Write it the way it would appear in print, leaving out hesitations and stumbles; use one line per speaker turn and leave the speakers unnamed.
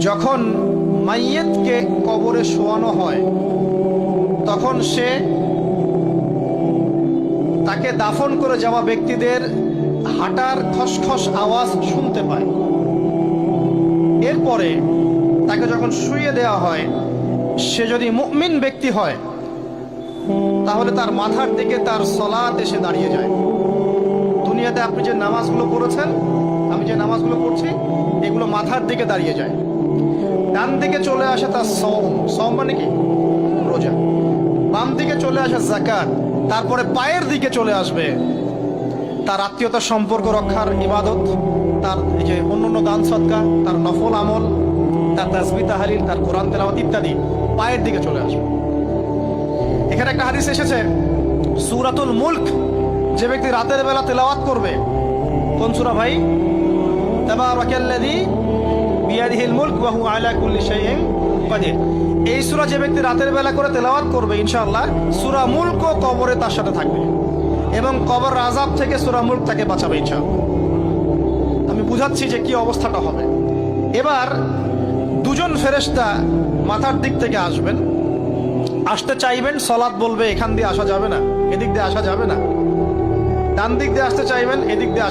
যখন মাইয়েতকে কবরে শোয়ানো হয় তখন সে তাকে দাফন করে যাওয়া ব্যক্তিদের হাঁটার খসখস আওয়াজ শুনতে পায়। এরপরে তাকে যখন শুইয়ে দেওয়া হয়, সে যদি মুমিন ব্যক্তি হয় তাহলে তার মাথার দিকে তার সলাত এসে দাঁড়িয়ে যায়। দুনিয়াতে আপনি যে নামাজগুলো পড়েছেন, আমি যে নামাজগুলো পড়ছি, এগুলো মাথার দিকে দাঁড়িয়ে যায়। ডান দিকে চলে আসে তার সওম মানে কি? রোজা। বাম দিকে চলে আসে যাকাত। তারপরে পায়ের দিকে চলে আসবে তার আত্মীয়তার সম্পর্ক রক্ষার ইবাদত, তার এই যে অন্যান্য দান সদকা, তার নফল আমল, তার তাসবিহ তাহলিল, তার কোরআন তেলাওয়াত ইত্যাদি পায়ের দিকে চলে আসবে। এখানে একটা হাদিস এসেছে, সূরাতুল মুলক যে ব্যক্তি রাতের বেলা তেলাওয়াত করবে, কোন সূরা ভাই? তাবারাকাল্লাযী বিয়াদিহিল মুলক ওয়া হুয়া আলা কুল্লি শাইইন কাদির। এই সূরা যে ব্যক্তি রাতের বেলা করে তেলাওয়াত করবে, ইনশাআল্লাহ সূরা মুলক কবরে তার সাথে থাকবে এবং কবর আযাব থেকে সূরা মুলক তাকে বাঁচাবে ইনশাআল্লাহ। আমি বুঝাচ্ছি যে কি অবস্থাটা হবে। এবার দুজন ফেরেশতা মাথার দিক থেকে আসবেন, আসতে চাইবেন, সালাত বলবে এখান দিয়ে আসা যাবে না, এদিক দিয়ে আসা যাবে না। ডান দিক দিয়ে আসতে চাইবেন, এদিক দিয়ে